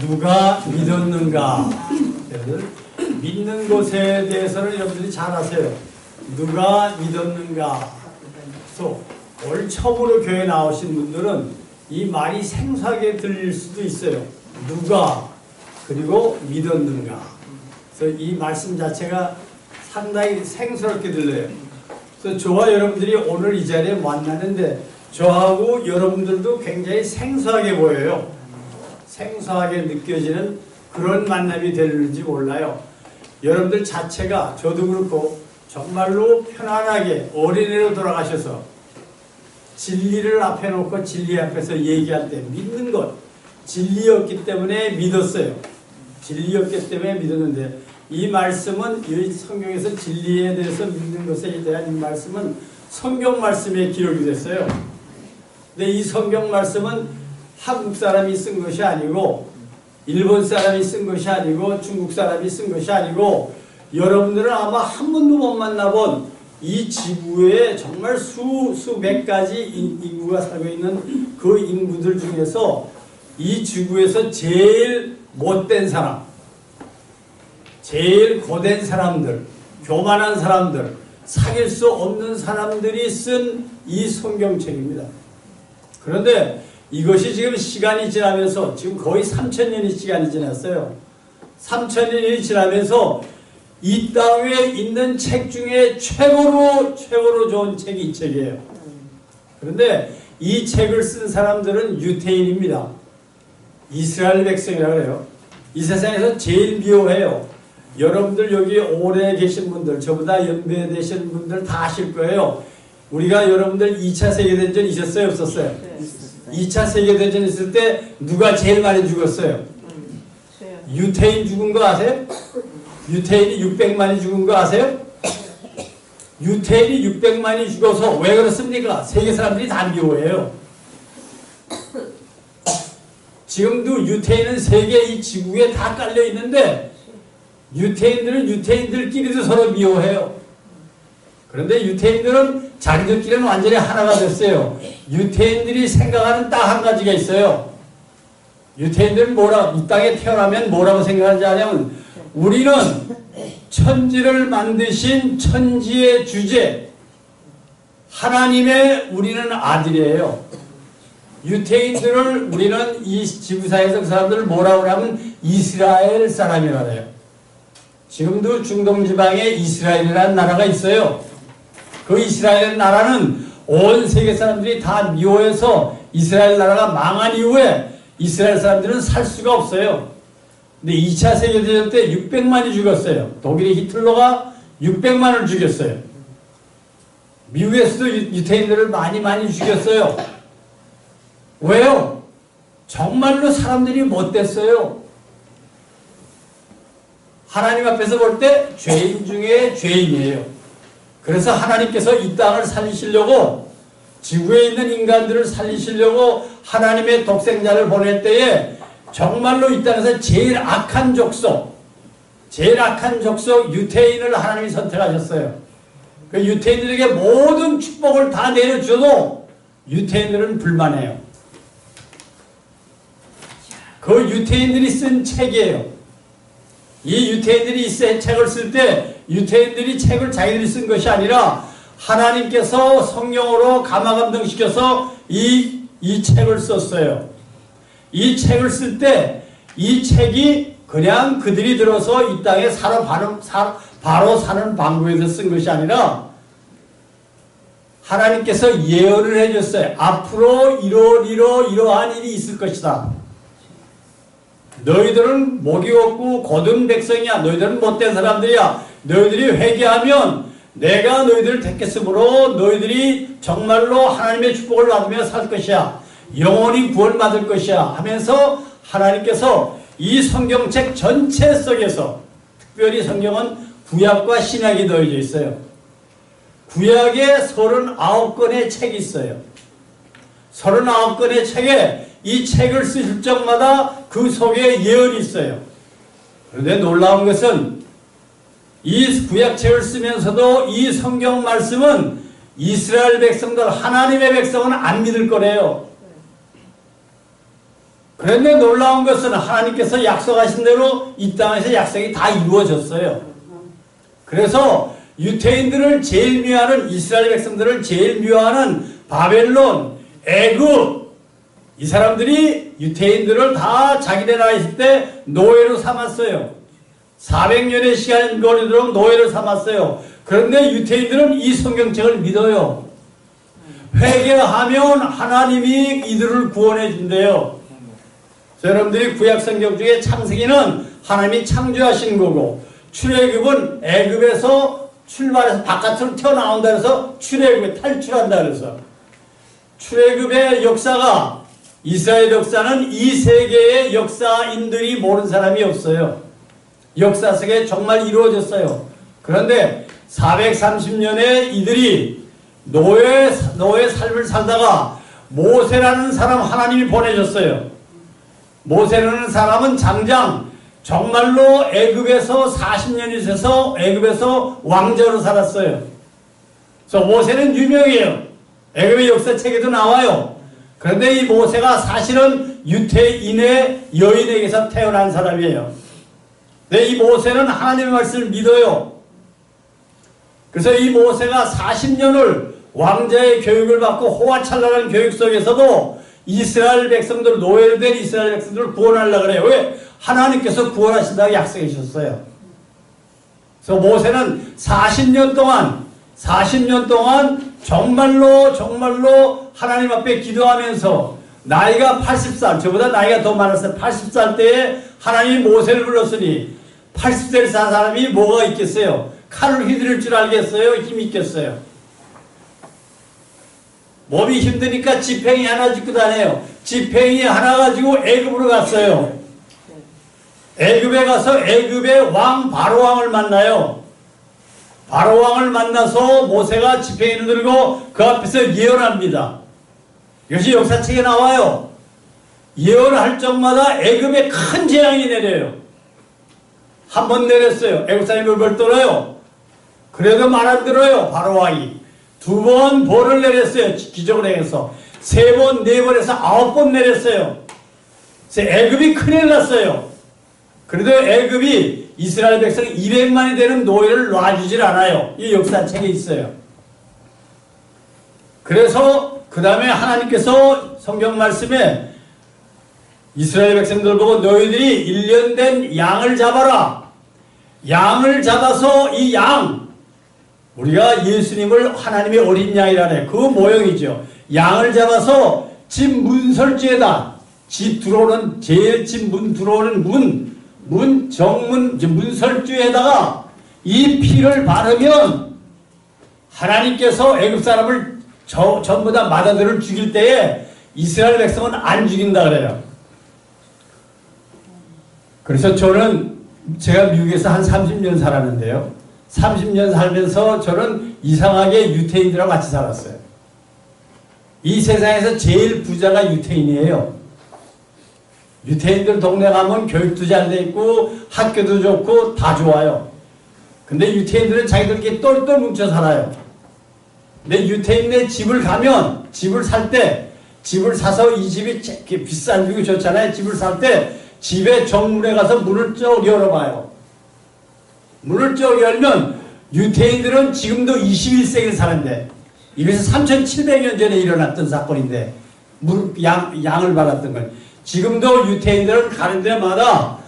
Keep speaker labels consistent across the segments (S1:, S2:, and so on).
S1: 누가 믿었는가? 여러분들 믿는 것에 대해서는 여러분들이 잘 아세요. 누가 믿었는가? 그래서 오늘 처음으로 교회 나오신 분들은 이 말이 생소하게 들릴 수도 있어요. 누가 그리고 믿었는가? 그래서 이 말씀 자체가 상당히 생소롭게 들려요. 그래서 저와 여러분들이 오늘 이 자리에 만나는데 저하고 여러분들도 굉장히 생소하게 보여요. 생소하게 느껴지는 그런 만남이 되는지 몰라요. 여러분들 자체가 저도 그렇고 정말로 편안하게 어린애로 돌아가셔서 진리를 앞에 놓고 진리 앞에서 얘기할 때 믿는 것, 진리였기 때문에 믿었어요. 진리였기 때문에 믿었는데 이 말씀은 이 성경에서 진리에 대해서 믿는 것에 대한 이 말씀은 성경 말씀에 기록이 됐어요. 근데 이 성경 말씀은 한국 사람이 쓴 것이 아니고 일본 사람이 쓴 것이 아니고 중국 사람이 쓴 것이 아니고 여러분들은 아마 한 번도 못 만나본 이 지구에 정말 수백 가지 인구가 살고 있는 그 인구들 중에서 이 지구에서 제일 못된 사람, 제일 고된 사람들, 교만한 사람들, 사귈 수 없는 사람들이 쓴 이 성경책입니다. 그런데 이것이 지금 시간이 지나면서 지금 거의 3000년이 시간이 지났어요. 3000년이 지나면서 이 땅에 있는 책 중에 최고로 좋은 책이 이 책이에요. 그런데 이 책을 쓴 사람들은 유태인입니다. 이스라엘 백성이라고 해요. 이 세상에서 제일 미워해요. 여러분들 여기 오래 계신 분들, 저보다 연배되신 분들 다 아실 거예요. 우리가 여러분들 2차 세계대전 있었어요? 없었어요?
S2: 네.
S1: 2차 세계대전 있을 때 누가 제일 많이 죽었어요? 유태인 죽은 거 아세요? 유태인이 600만이 죽은 거 아세요? 유태인이 600만이 죽어서 왜 그렇습니까? 세계 사람들이 다 미워해요. 지금도 유태인은 세계 이 지구에 다 깔려 있는데 유태인들은 유태인들끼리도 서로 미워해요. 그런데 유태인들은 자기들끼리는 완전히 하나가 됐어요. 유태인들이 생각하는 딱 한 가지가 있어요. 유태인들은 이 땅에 태어나면 뭐라고 생각하는지 아냐면 우리는 천지를 만드신 천지의 주제 하나님의 우리는 아들이에요. 유태인들을 우리는 이 지구상에서 그 사람들을 뭐라고 하면 이스라엘 사람이라고 해요. 지금도 중동지방에 이스라엘이라는 나라가 있어요. 그 이스라엘 나라는 온 세계 사람들이 다 미워해서 이스라엘 나라가 망한 이후에 이스라엘 사람들은 살 수가 없어요. 근데 2차 세계대전 때 600만이 죽었어요. 독일의 히틀러가 600만을 죽였어요. 미국에서도 유태인들을 많이 죽였어요. 왜요? 정말로 사람들이 못됐어요. 하나님 앞에서 볼 때 죄인 중에 죄인이에요. 그래서 하나님께서 이 땅을 살리시려고 지구에 있는 인간들을 살리시려고 하나님의 독생자를 보낼 때에 정말로 이 땅에서 제일 악한 족속 유태인을 하나님이 선택하셨어요. 그 유태인들에게 모든 축복을 다 내려줘도 유태인들은 불만해요. 그 유태인들이 쓴 책이에요. 이 유태인들이 책을 쓸 때 유태인들이 책을 자기들이 쓴 것이 아니라 하나님께서 성령으로 감화감동시켜서 이 책을 썼어요. 이 책을 쓸 때 이 책이 그냥 그들이 들어서 이 땅에 바로 사는 방법에서 쓴 것이 아니라 하나님께서 예언을 해줬어요. 앞으로 이러한 일이 있을 것이다. 너희들은 목이 없고 고든 백성이야. 너희들은 못된 사람들이야. 너희들이 회개하면 내가 너희들을 택했으므로 너희들이 정말로 하나님의 축복을 받으며 살 것이야. 영원히 구원받을 것이야 하면서 하나님께서 이 성경책 전체 속에서 특별히 성경은 구약과 신약이 넣어져 있어요. 구약에 39권의 책이 있어요. 39권의 책에 이 책을 쓰실 적마다 그 속에 예언이 있어요. 그런데 놀라운 것은 이 구약책을 쓰면서도 이 성경 말씀은 이스라엘 백성들, 하나님의 백성은 안 믿을 거래요. 그런데 놀라운 것은 하나님께서 약속하신 대로 이 땅에서 약속이 다 이루어졌어요. 그래서 유태인들을 제일 미워하는, 이스라엘 백성들을 제일 미워하는 바벨론, 애굽, 이 사람들이 유태인들을 다 자기네 나라 있을 때 노예로 삼았어요. 400년의 시간이 걸리도록 노예로 삼았어요. 그런데 유태인들은 이 성경책을 믿어요. 회개하면 하나님이 이들을 구원해 준대요. 여러분들이 구약 성경 중에 창세기는 하나님이 창조하신 거고, 출애굽은 애굽에서 출발해서 바깥으로 튀어나온다 그래서 출애굽에 탈출한다 그래서, 출애굽의 역사가, 이스라엘 역사는 이 세계의 역사인들이 모르는 사람이 없어요. 역사 속에 정말 이루어졌어요. 그런데 430년에 이들이 노예 삶을 살다가 모세라는 사람 하나님이 보내셨어요. 모세라는 사람은 장장 정말로 애굽에서 40년이 있어서 애굽에서 왕자로 살았어요. 그래서 모세는 유명해요. 애굽의 역사책에도 나와요. 그런데 이 모세가 사실은 유태인의 여인에게서 태어난 사람이에요. 근데 이 모세는 하나님의 말씀을 믿어요. 그래서 이 모세가 40년을 왕자의 교육을 받고 호화찬란한 교육 속에서도 이스라엘 백성들, 노예로 된 이스라엘 백성들을 구원하려고 그래요. 왜? 하나님께서 구원하신다고 약속해 주셨어요. 그래서 모세는 40년 동안 정말로 하나님 앞에 기도하면서 나이가 80살, 저보다 나이가 더 많았어요. 80살 때에 하나님이 모세를 불렀으니 80살 사람이 뭐가 있겠어요? 칼을 휘두를 줄 알겠어요? 힘이 있겠어요? 몸이 힘드니까 지팽이 하나 짚고 다녀요. 지팽이 하나 가지고 애굽으로 갔어요. 애굽에 가서 애굽의 왕 바로왕을 만나요. 바로왕을 만나서 모세가 지팽이를 들고 그 앞에서 예언합니다. 이것이 역사책에 나와요. 예언할 적마다 애굽에 큰 재앙이 내려요. 한 번 내렸어요. 애굽 사람이 벌벌 떨어요. 그래도 말 안 들어요. 바로왕이. 2번 벌을 내렸어요. 기적을 행해서. 3번, 4번 해서 9번 내렸어요. 그래서 애굽이 큰일 났어요. 그래도 애굽이 이스라엘 백성 200만이 되는 노예를 놔주질 않아요. 이 역사책에 있어요. 그래서 그 다음에 하나님께서 성경 말씀에 이스라엘 백성들 보고 너희들이 1년 된 양을 잡아라. 양을 잡아서 이 양, 우리가 예수님을 하나님의 어린 양이라네. 그 모형이죠. 양을 잡아서 집 문설주에다, 집 들어오는, 제일 집 문 들어오는 정문, 문설주에다가 이 피를 바르면 하나님께서 애굽 사람을 전부 다 마다들을 죽일 때에 이스라엘 백성은 안 죽인다 그래요. 그래서 제가 미국에서 한 30년 살았는데요. 30년 살면서 저는 이상하게 유태인들하고 같이 살았어요. 이 세상에서 제일 부자가 유태인이에요. 유태인들 동네 가면 교육도 잘 돼 있고 학교도 좋고 다 좋아요. 근데 유태인들은 자기들끼리 똘똘 뭉쳐 살아요. 근데 유태인네 집을 가면 집을 살 때 집을 사서 이 집이 비싼 집이 좋잖아요. 집을 살 때 집의 정문에 가서 문을 쭉 열어봐요. 문을 쭉 열면 유태인들은 지금도 21세기를 사는데 이것이 3700년 전에 일어났던 사건인데 양을 받았던 걸 지금도 유태인들은 가는 데마다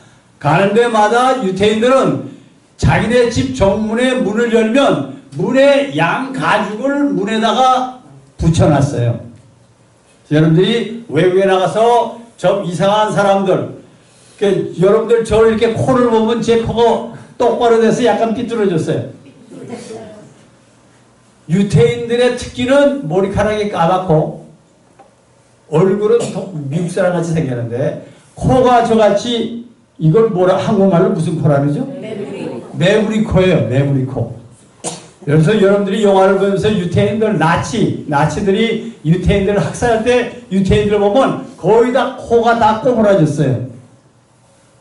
S1: 유태인들은 자기네 집 정문에 문을 열면 문에 양 가죽을 문에다가 붙여놨어요. 여러분들이 외국에 나가서 좀 이상한 사람들, 여러분들 저를 이렇게 코를 보면 제 코가 똑바로 돼서 약간 삐뚤어졌어요. 유태인들의 특기는 머리카락이 까맣고 얼굴은 미국 사람 같이 생겼는데 코가 저같이, 이걸 뭐라 한국말로 무슨 코라 그러죠? 매부리 코예요. 매부리 코. 그래서 여러분들이 영화를 보면서 유태인들 나치들이 유태인들을 학살할 때 유태인들을 보면 거의 다 코가 다 꼬부라졌어요.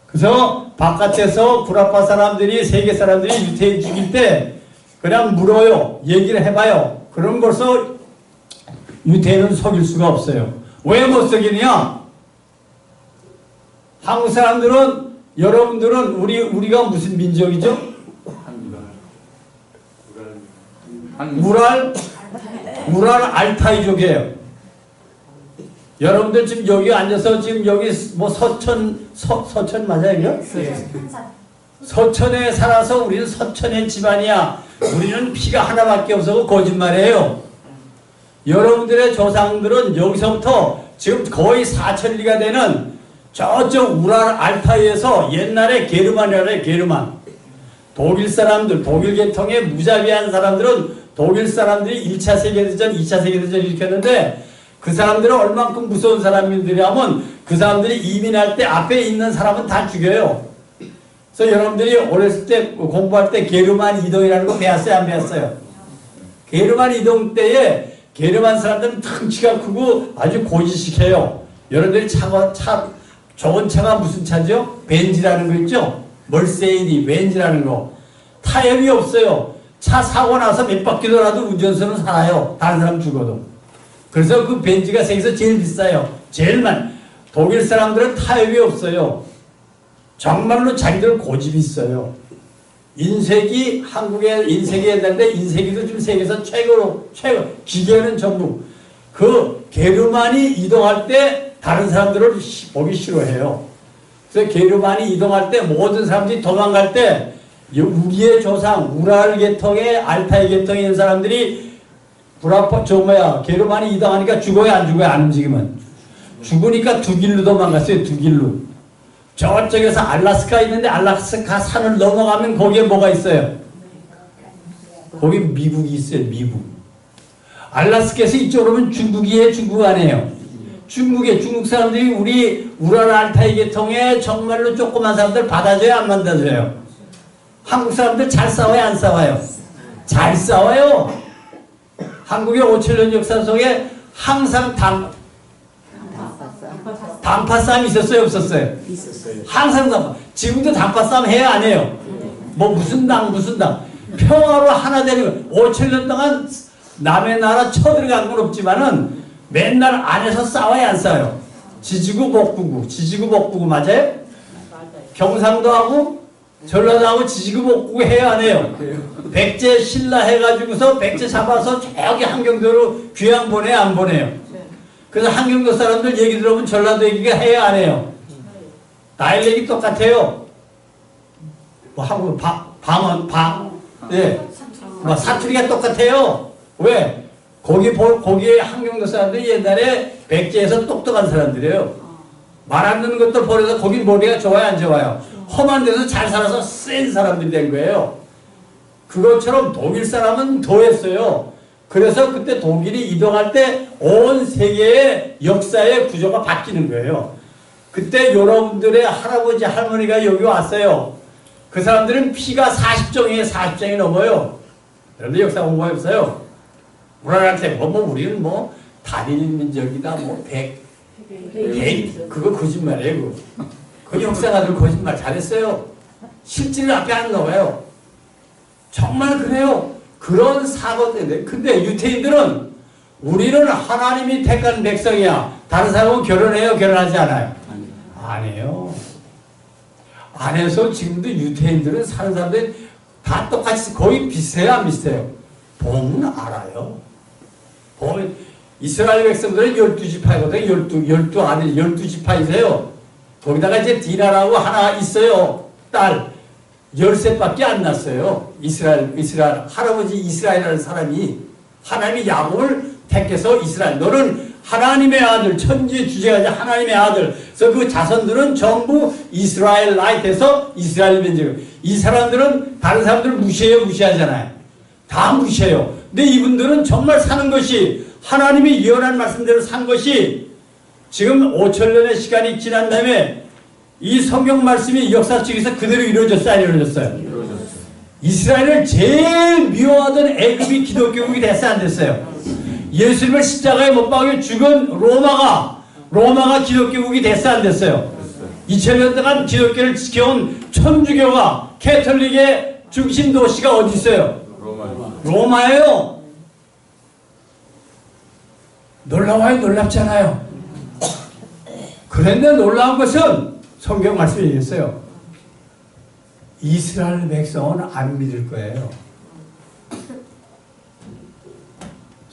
S1: 그래서 바깥에서 구라파 사람들이, 세계 사람들이 유태인 죽일 때 그냥 물어요. 얘기를 해봐요. 그런 벌써 유태인은 속일 수가 없어요. 왜 못 속이냐? 한국 사람들은 여러분들은 우리가 무슨 민족이죠? 우랄 알타이족이에요. 여러분들 지금 여기 앉아서 지금 여기 뭐 서천 맞아요, 이거? 서천에 살아서 우리는 서천의 집안이야. 우리는 피가 하나밖에 없어서 거짓말이에요. 여러분들의 조상들은 여기서부터 지금 거의 4천리가 되는 저쪽 우랄 알타이에서 옛날에 게르만이라요, 게르만. 독일 사람들, 독일 계통의 무자비한 사람들은 독일 사람들이 1차 세계대전, 2차 세계대전을 일으켰는데 그 사람들은 얼만큼 무서운 사람들이냐면 그 사람들이 이민할 때 앞에 있는 사람은 다 죽여요. 그래서 여러분들이 어렸을 때 공부할 때 게르만 이동이라는 거 배웠어요? 안 배웠어요? 게르만 이동 때에 게르만 사람들은 덩치가 크고 아주 고지식해요. 여러분들이 좋은 차가 무슨 차죠? 벤지라는 거 있죠? 멀세이디, 벤지라는 거. 타협이 없어요. 차 사고 나서 몇 바퀴 돌아도 운전수는 살아요. 다른 사람 죽어도. 그래서 그 벤지가 세계에서 제일 비싸요. 독일 사람들은 타협이 없어요. 정말로 자기들 고집이 있어요. 인쇄기, 한국에 인쇄기 했는데 인쇄기도 지금 세계에서 최고, 기계는 전부. 그 게르만이 이동할 때 다른 사람들을 보기 싫어해요. 그래서 게르만이 이동할 때 모든 사람들이 도망갈 때 우리의 조상, 우랄 계통의 알타이 계통에 있는 사람들이 게르만이 이동하니까 죽어요, 안 죽어요? 안 움직이면. 죽으니까 두 길로 도망갔어요, 두 길로. 저쪽에서 알라스카 있는데 알라스카 산을 넘어가면 거기에 뭐가 있어요? 거기 미국이 있어요, 미국. 알라스카에서 이쪽으로 오면 중국이에요, 중국 아니에요? 중국 사람들이 우리 우랄 알타이 계통에 정말로 조그만 사람들 받아줘요, 안 받아줘요? 한국 사람들 잘 싸워요, 안 싸워요? 잘 싸워요. 한국의 5천년 역사 속에 항상 단파 싸움 있었어요, 없었어요? 있었어요. 항상 단파. 지금도 단파 싸움 해요, 안 해요? 뭐 무슨 당 평화로 하나 되는 5천년 동안 남의 나라 쳐들어간 건 없지만은 맨날 안에서 싸워야 안 싸워요? 지지구 복구구 맞아요? 경상도 하고 전라도 하고 지지구 복구구 해요, 안 해요? 백제 신라 해가지고서 백제 잡아서 저기 한경도로 귀양 보내요, 안 보내요? 그래서 한경도 사람들 얘기 들어보면 전라도 얘기가 해요, 안 해요? 다일렉이 똑같아요. 뭐 한국 뭐 사투리가 똑같아요. 왜? 거기에 한경도 사람들이 옛날에 백제에서 똑똑한 사람들이에요. 말 안 듣는 것도 버려서 거기 머리가 좋아요, 안 좋아요? 험한 데서 잘 살아서 센 사람들이 된 거예요. 그것처럼 독일 사람은 더했어요. 그래서 그때 독일이 이동할 때 온 세계의 역사의 구조가 바뀌는 거예요. 그때 여러분들의 할아버지 할머니가 여기 왔어요. 그 사람들은 피가 40정이 넘어요. 여러분들 역사 공부해보세요. 우리한테 우리는 단일 민족이다 그거 거짓말이에요. 그 역사가들 거짓말 잘했어요. 실질을 앞에 안 넣어요. 정말 그래요. 그런 사고 때문에. 근데 유태인들은 우리는 하나님이 택한 백성이야. 다른 사람은 결혼해요? 결혼하지 않아요? 안 해요. 안 해서 지금도 유태인들은 사는 사람들이 다 똑같이 거의 비슷해요? 안 비슷해요? 봉은 알아요. 봉은 이스라엘 백성들은 12지파이거든요. 12지파이세요. 거기다가 이제 디나라고 하나 있어요. 딸. 13밖에 안 났어요. 이스라엘 할아버지 이스라엘이라는 사람이 하나님이 야곱을 택해서 이스라엘 너는 하나님의 아들 천지의 주제가 하나님의 아들. 그래서 그 자손들은 전부 이스라엘 라이트에서 이스라엘 민족. 이 사람들은 다른 사람들 무시해요, 무시하잖아요. 다 무시해요. 근데 이분들은 정말 사는 것이 하나님이 예언한 말씀대로 산 것이 지금 5천년의 시간이 지난 다음에 이 성경 말씀이 역사 속에서 그대로 이루어졌어요, 안 이루어졌어요? 이스라엘을 제일 미워하던 애굽이 기독교국이 됐어요, 안 됐어요? 예수님을 십자가에 못 박여 죽은 로마가 기독교국이 됐어요, 안 됐어요? 2000년 동안 기독교를 지켜온 천주교가 캐톨릭의 중심 도시가 어디 있어요? 로마예요. 놀라워요, 놀랍잖아요. 그런데 놀라운 것은 성경 말씀이 있어요. 이스라엘 백성은 안 믿을 거예요.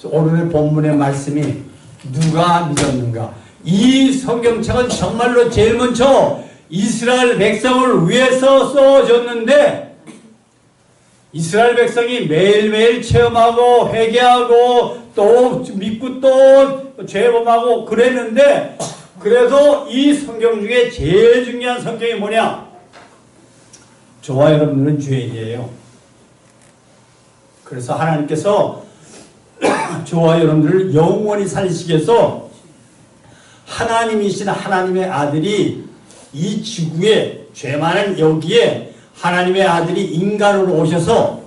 S1: 오늘의 본문의 말씀이 누가 믿었는가? 이 성경책은 정말로 제일 먼저 이스라엘 백성을 위해서 써졌는데 이스라엘 백성이 매일매일 체험하고 회개하고 또 믿고 또 죄범하고 그랬는데 그래서 이 성경 중에 제일 중요한 성경이 뭐냐? 저와 여러분들은 죄인이에요. 그래서 하나님께서 저와 여러분들을 영원히 살리시기 위해서 하나님이신 하나님의 아들이 이 지구에 죄 많은 여기에 하나님의 아들이 인간으로 오셔서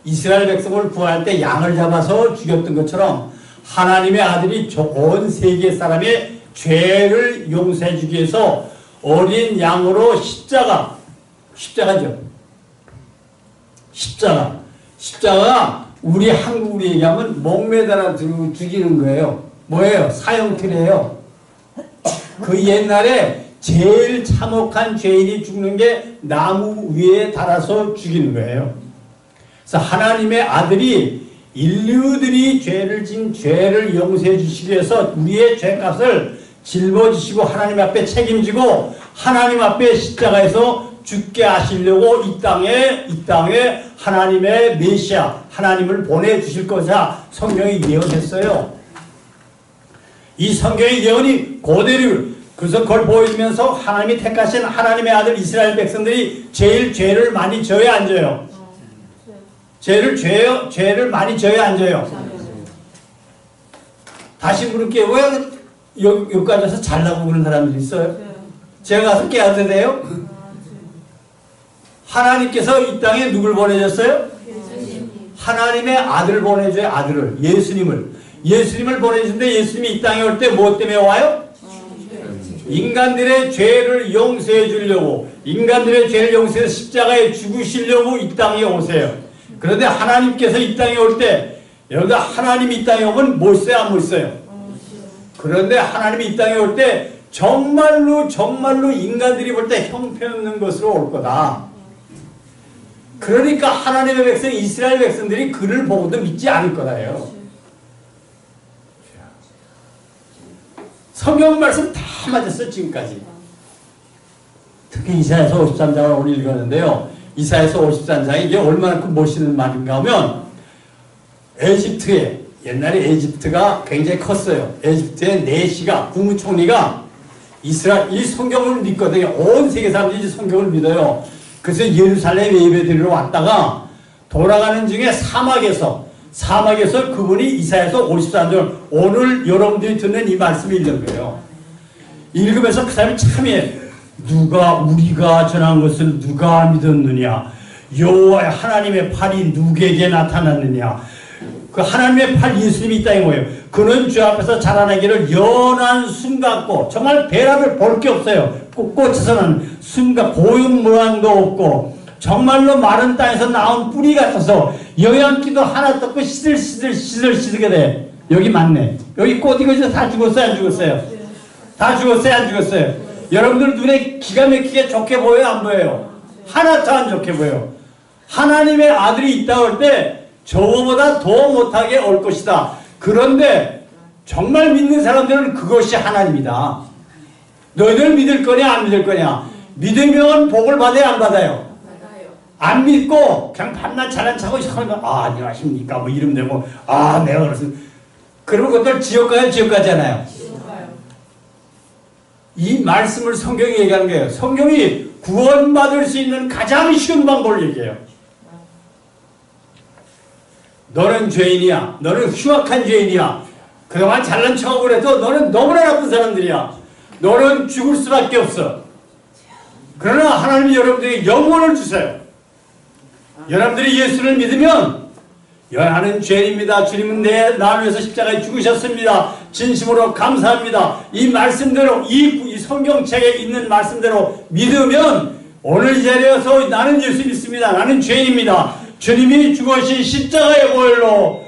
S1: 이스라엘 백성을 구할 때 양을 잡아서 죽였던 것처럼 하나님의 아들이 온 세계 사람의 죄를 용서해 주기 위해서 어린 양으로 십자가죠. 십자가 우리 한국으로 얘기하면 목매달아 죽이는 거예요. 뭐예요? 사형틀이에요. 그 옛날에 제일 참혹한 죄인이 죽는 게 나무 위에 달아서 죽이는 거예요. 그래서 하나님의 아들이 인류들이 죄를 진 죄를 용서해 주시기 위해서 우리의 죄값을 짊어지시고 하나님 앞에 책임지고 하나님 앞에 십자가에서 죽게 하시려고 이 땅에 하나님의 메시아 하나님을 보내주실 것이라 성경이 예언했어요. 이 성경의 예언이 그대로 그래서 그걸 보여주면서 하나님이 택하신 하나님의 아들 이스라엘 백성들이 제일 죄를 많이 져야 안 져요? 죄를 많이 져야 안 져요? 다시 물을게요. 왜 여기까지 와서 잘나고 그런 사람들이 있어요? 제가 가서 깨어도 돼요? 하나님께서 이 땅에 누굴 보내셨어요? 하나님의 아들을 보내줘요. 아들을. 예수님을 보내주는데 예수님이 이 땅에 올 때 뭐 때문에 와요? 인간들의 죄를 용서해 주려고 인간들의 죄를 용서해서 십자가에 죽으시려고 이 땅에 오세요. 그런데 하나님께서 이 땅에 올 때 여러분들 하나님이 이 땅에 오면 멋있어요? 안 멋있어요? 그런데 하나님이 이 땅에 올 때 정말로 인간들이 볼 때 형편없는 것으로 올 거다. 그러니까 하나님의 백성 이스라엘 백성들이 그를 보고도 믿지 않을 거다요. 성경 말씀 다 맞았어요. 지금까지. 특히 이사야서 53장을 오늘 읽었는데요. 이사야서 53장이 이게 얼마나 멋있는 말인가 하면 에집트에 옛날에 에집트가 굉장히 컸어요. 에집트의 네시가 국무총리가 이스라엘 이 성경을 믿거든요. 온 세계 사람들이 성경을 믿어요. 그래서 예루살렘 예배드리러 왔다가 돌아가는 중에 사막에서 그분이 이사야서 53장 오늘 여러분들이 듣는 이 말씀을 읽은 거예요. 읽으면서 그 사람이 참이에요. 우리가 전한 것을 누가 믿었느냐? 여호와의 하나님의 팔이 누구에게 나타났느냐? 그 하나님의 팔 예수님이 이 땅에 모여요. 그는 주 앞에서 자라나기를 연한 순 같고 정말 배라를 볼 게 없어요. 꽃에서는 순과 고용무한도 없고 정말로 마른 땅에서 나온 뿌리 같아서 영양기도 하나 떴고 시들시들게 돼. 여기 맞네. 여기 꽃 이거 다 죽었어요? 안 죽었어요? 다 죽었어요? 안 죽었어요? 여러분들 눈에 기가 막히게 좋게 보여요? 안 보여요? 하나도 안 좋게 보여요. 하나님의 아들이 있다고 할 때 저거보다 더 못하게 올 것이다. 그런데 정말 믿는 사람들은 그것이 하나님이다. 너희들 믿을 거냐 안 믿을 거냐? 믿으면 복을 받아야 안 받아요? 안 믿고 그냥 밤낮 잘난 척하고 안녕하십니까 뭐 이름 대고 내가 그렇습니다. 그러면 그것들 지옥 가요? 지옥 가잖아요. 이 말씀을 성경이 얘기하는 거예요. 성경이 구원받을 수 있는 가장 쉬운 방법을 얘기해요. 너는 죄인이야. 너는 흉악한 죄인이야. 그동안 잘난 척하고 그래도 너는 너무나 나쁜 사람들이야. 너는 죽을 수밖에 없어. 그러나 하나님이 여러분들에게 영원을 주세요. 여러분들이 예수를 믿으면 나는 죄인입니다. 주님은 나를 위해서 십자가에 죽으셨습니다. 진심으로 감사합니다. 이 말씀대로 이 성경책에 있는 말씀대로 믿으면 오늘 이 자리에서 나는 예수 믿습니다. 나는 죄인입니다. 주님이 죽으신 십자가의 보혈로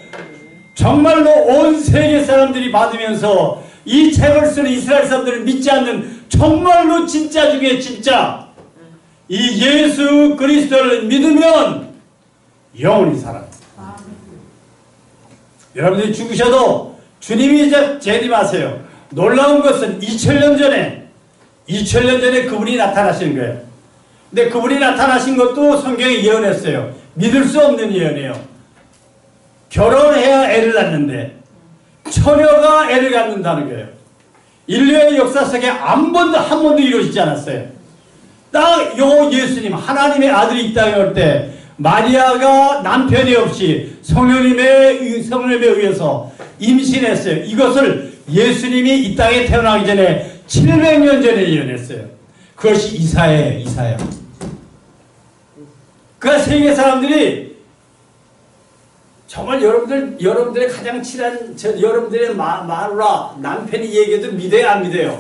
S1: 정말로 온 세계 사람들이 받으면서 이 책을 쓰는 이스라엘 사람들을 믿지 않는 정말로 진짜 중에 진짜 이 예수 그리스도를 믿으면 영원히 살아. 여러분들이 죽으셔도 주님이 이제 재림하세요. 놀라운 것은 2000년 전에 그분이 나타나신 거예요. 근데 그분이 나타나신 것도 성경이 예언했어요. 믿을 수 없는 예언이에요. 결혼해야 애를 낳는데 처녀가 애를 갖는다는 거예요. 인류의 역사 속에 한 번도 이루어지지 않았어요. 딱 요 예수님 하나님의 아들이 이 땅에 올 때 마리아가 남편이 없이 성령님에 의해서 임신했어요. 이것을 예수님이 이 땅에 태어나기 전에 700년 전에 예언했어요. 그것이 이사야예요. 이사야. 그러니까 세계 사람들이 정말 여러분들의 가장 친한 여러분들의 마누라 남편이 얘기해도 믿어요? 안 믿어요?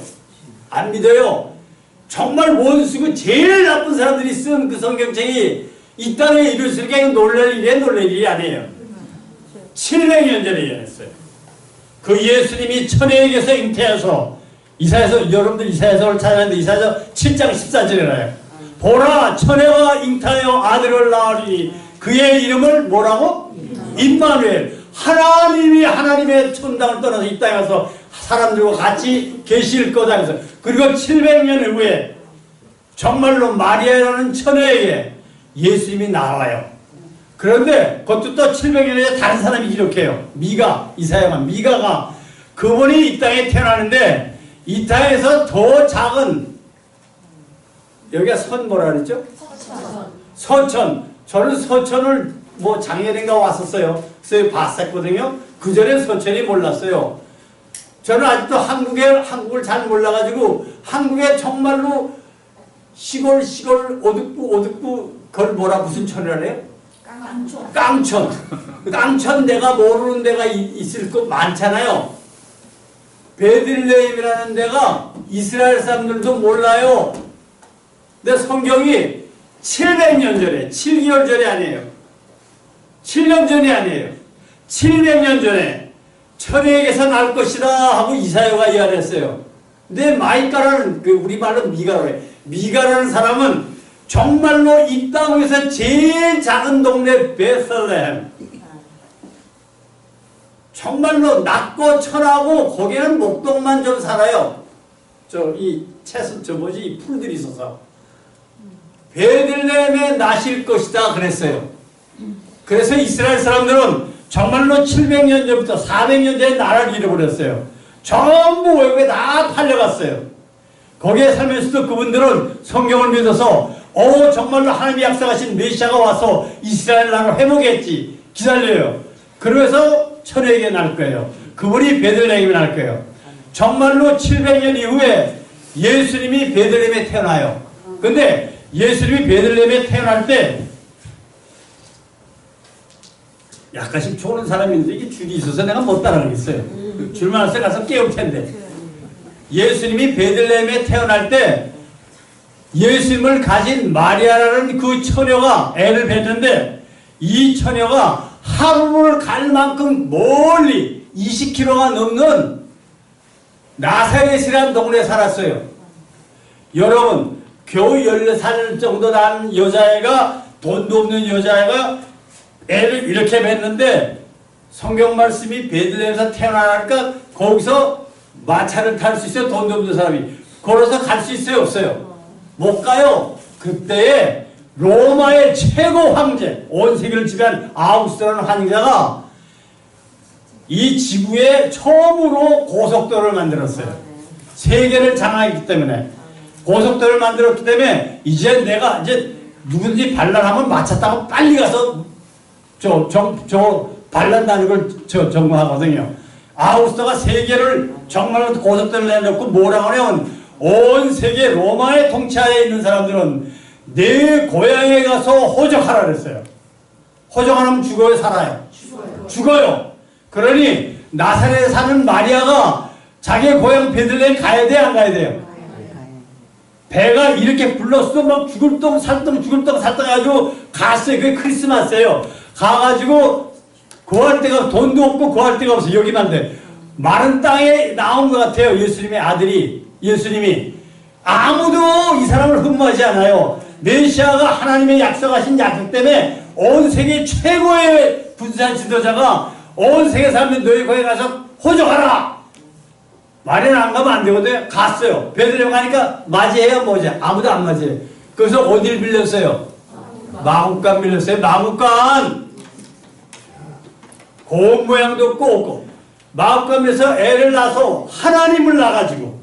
S1: 안 믿어요. 정말 원수고 제일 나쁜 사람들이 쓴 그 성경책이 이 땅에 이루어지니까 놀랄 일이 아니에요. 700년 전에 예언했어요. 그 예수님이 처녀에게서 잉태해서 이사야서 여러분들 이사야서를 찾아냈는데 이사야서 7장 14절에 나와요. 보라 처녀가 잉태하여 아들을 낳으리 그의 이름을 뭐라고? 임마누엘. 하나님이 하나님의 천당을 떠나서 이 땅에 와서 사람들과 같이 계실 거다 해서 그리고 700년 후에 정말로 마리아라는 처녀에게 예수님이 나와요. 그런데 그것도 또 700년에 다른 사람이 기록해요. 미가가 그분이 이 땅에 태어나는데 이 땅에서 더 작은 여기가 뭐라 그랬죠? 서천. 저는 서천을 작년인가 왔었어요. 그래서 봤었거든요. 그 전에 서천이 몰랐어요. 저는 아직도 한국을 잘 몰라가지고 한국에 정말로 시골 어둡고 그걸 무슨 천이라 해요? 깡천 내가 모르는 데가 있을 것 많잖아요. 베들레헴이라는 데가 이스라엘 사람들도 몰라요. 근데 성경이 700년 전에 7개월 전이 아니에요. 7년 전이 아니에요. 700년 전에 처녀에게서 날 것이다 하고 이사야가 예언했어요. 근데 마이카라는 우리말로 미가로 해. 미가라는 사람은 정말로 이 땅에서 제일 작은 동네 베들레헴. 정말로 낮고 천하고 거기는 목동만 좀 살아요. 이 풀들이 있어서. 베들레헴에 나실 것이다 그랬어요. 그래서 이스라엘 사람들은 정말로 700년 전부터 400년 전에 나라를 잃어버렸어요. 전부 외국에 다 팔려갔어요. 거기에 살면서도 그분들은 성경을 믿어서 정말로 하나님이 약속하신 메시아가 와서 이스라엘 나라를 회복했지. 기다려요. 그러면서 처녀에게 날 거예요. 그분이 베들레헴에 날 거예요. 정말로 700년 이후에 예수님이 베들레헴에 태어나요. 근데 예수님이 베들레헴에 태어날 때 약간씩 조는 사람인데 이게 줄이 있어서 내가 못 따라가겠어요. 줄만 해서 가서 깨울 텐데. 예수님이 베들레헴에 태어날 때 예수님을 가진 마리아라는 그 처녀가 애를 뵀는데 이 처녀가 하루를 갈 만큼 멀리 20km가 넘는 나사렛이라는 동네에 살았어요. 여러분 겨우 14살 정도 난 여자애가 돈도 없는 여자애가 애를 이렇게 뵀는데 성경 말씀이 베들레헴에서 태어나니까 거기서 마차를 탈 수 있어요? 돈도 없는 사람이 걸어서 갈 수 있어요? 없어요? 못 가요. 그때에 로마의 최고 황제, 온 세계를 지배한 아우구스토라는 황제가 이 지구에 처음으로 고속도로를 만들었어요. 세계를 장악했기 때문에 고속도로를 만들었기 때문에 이제 내가 누군지 반란하면 마차 타고 빨리 가서 반란다는 걸 정보하거든요. 아우구스토가 세계를 정말로 고속도로를 내놓고 뭐라고 하냐면 온 세계 로마의 통치하에 있는 사람들은 내 고향에 가서 호적하라 그랬어요. 호적 안 하면 죽어요, 살아요? 죽어요. 그러니 나사렛에 사는 마리아가 자기의 고향 베들레헴 가야 돼, 안 가야 돼요? 배가 이렇게 불렀어. 막 죽을 똥 살똥 해가지고 갔어요. 그게 크리스마스예요. 가가지고 구할 데가 돈도 없고 구할 데가 없어. 여기만 돼. 마른 땅에 나온 것 같아요. 예수님의 아들이, 예수님이. 아무도 이 사람을 흠모하지 않아요. 메시아가 하나님의 약속하신 약속 때문에 온 세계 최고의 분산 지도자가 온 세계 사람들이 너희 거기 가서 호적하라! 말에는 안 가면 안 되거든요. 갔어요. 베들레헴 가니까 맞이해야 뭐지? 아무도 안 맞이해요. 그래서 어디를 빌렸어요? 마국간 빌렸어요. 마국간! 고운 모양도 없고 없고 마국간에서 애를 낳아서 하나님을 낳아가지고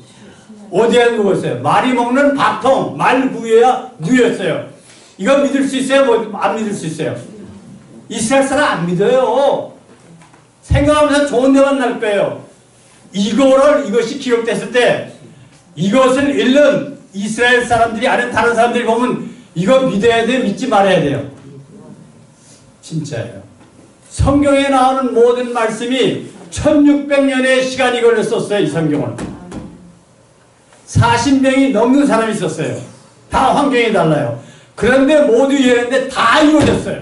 S1: 어디에 누웠어요? 말이 먹는 밥통, 말 구여야 누였어요. 이거 믿을 수 있어요? 뭐 안 믿을 수 있어요? 이스라엘 사람 안 믿어요. 생각하면서 좋은 데만 날 거예요. 이것이 기록됐을 때 이것을 읽는 이스라엘 사람들이 아닌 다른 사람들이 보면 이거 믿어야 돼요? 믿지 말아야 돼요? 진짜예요. 성경에 나오는 모든 말씀이 1600년의 시간이 걸렸었어요. 이 성경은 40명이 넘는 사람이 있었어요. 다 환경이 달라요. 그런데 모두 이해했는데 다 이루어졌어요.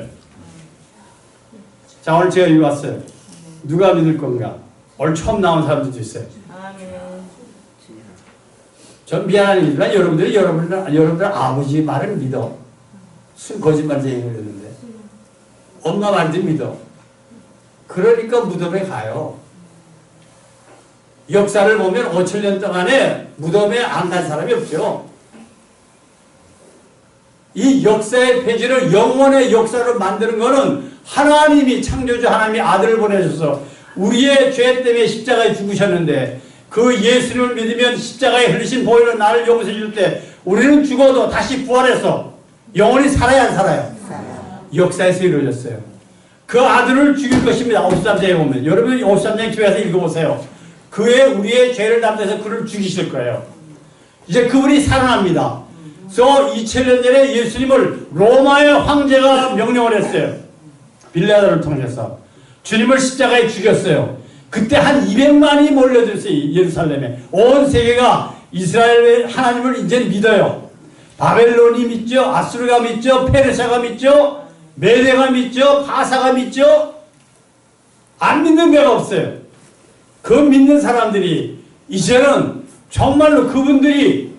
S1: 자, 오늘 제가 읽어왔어요. 누가 믿을 건가? 오늘 처음 나온 사람들도 있어요. 전 미안한 일이지만 여러분들 아버지 말을 믿어. 거짓말쟁이 그랬는데 엄마 말도 믿어. 그러니까 무덤에 가요. 역사를 보면 5,000년 동안에 무덤에 안 간 사람이 없죠. 이 역사의 폐지를 영원의 역사로 만드는 것은 하나님이 창조주 하나님이 아들을 보내셔서 우리의 죄 때문에 십자가에 죽으셨는데 그 예수님을 믿으면 십자가에 흘리신 보혈로 나를 용서해 줄 때 우리는 죽어도 다시 부활해서 영원히 살아야 안 살아요? 역사에서 이루어졌어요. 그 아들을 죽일 것입니다. 53장에 보면 여러분 53장 교회에서 읽어보세요. 그의 우리의 죄를 담대해서 그를 죽이실 거예요. 이제 그분이 살아납니다. 그래서 2000년 전에 예수님을 로마의 황제가 명령을 했어요. 빌라도를 통해서 주님을 십자가에 죽였어요. 그때 한 200만이 몰려들었어요. 예루살렘에. 온 세계가 이스라엘의 하나님을 이제 믿어요. 바벨론이 믿죠. 아수르가 믿죠. 페르시아가 믿죠. 메대가 믿죠. 바사가 믿죠. 안 믿는 데가 없어요. 그 믿는 사람들이 이제는 정말로 그분들이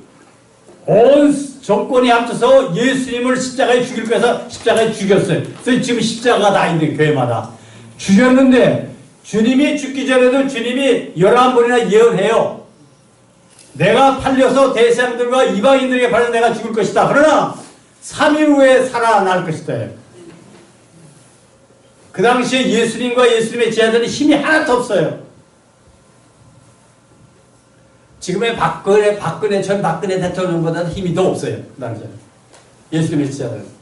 S1: 온 정권이 합쳐서 예수님을 십자가에 죽일 거해서 십자가에 죽였어요. 그래서 지금 십자가가 다 있는 교회마다 죽였는데 주님이 죽기 전에도 주님이 11번이나 예언해요. 내가 팔려서 대사람들과 이방인들에게 팔려 내가 죽을 것이다. 그러나 3일 후에 살아날 것이다. 그 당시에 예수님과 예수님의 제자들은 힘이 하나도 없어요. 지금의 전 박근혜 대통령보다는 힘이 더 없어요. 그 당시에 예수님의 제자들은.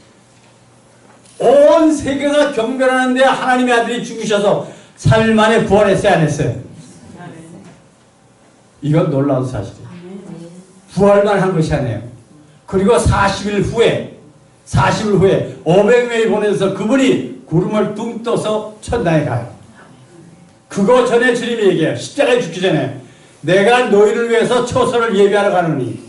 S1: 온 세계가 경배하는데 하나님의 아들이 죽으셔서 3일 만에 부활했어요? 안 했어요? 이건 놀라운 사실이에요. 부활만 한 것이 아니에요. 그리고 40일 후에 500명이 보내서 그분이 구름을 둥 떠서 천당에 가요. 그거 전에 주님이 얘기해요. 십자가에 죽기 전에 내가 너희를 위해서 처소를 예비하러 가느니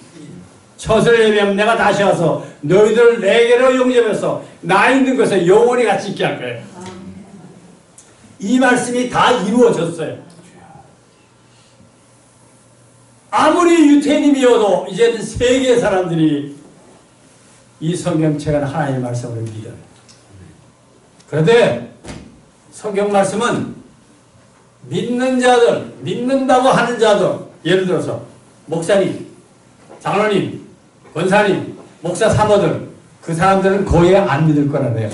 S1: 처소를 예비하면 내가 다시 와서 너희들을 내게로 용접해서 나 있는 곳에 영원히 같이 있게 할 거예요. 이 말씀이 다 이루어졌어요. 아무리 유태인이어도 이제는 세계 사람들이 이 성경책은 하나님의 말씀을 믿어요. 그런데 성경 말씀은 믿는 자들, 믿는다고 하는 자들, 예를 들어서 목사님, 장로님, 권사님, 목사 사모들, 그 사람들은 거의 안 믿을 거라네요.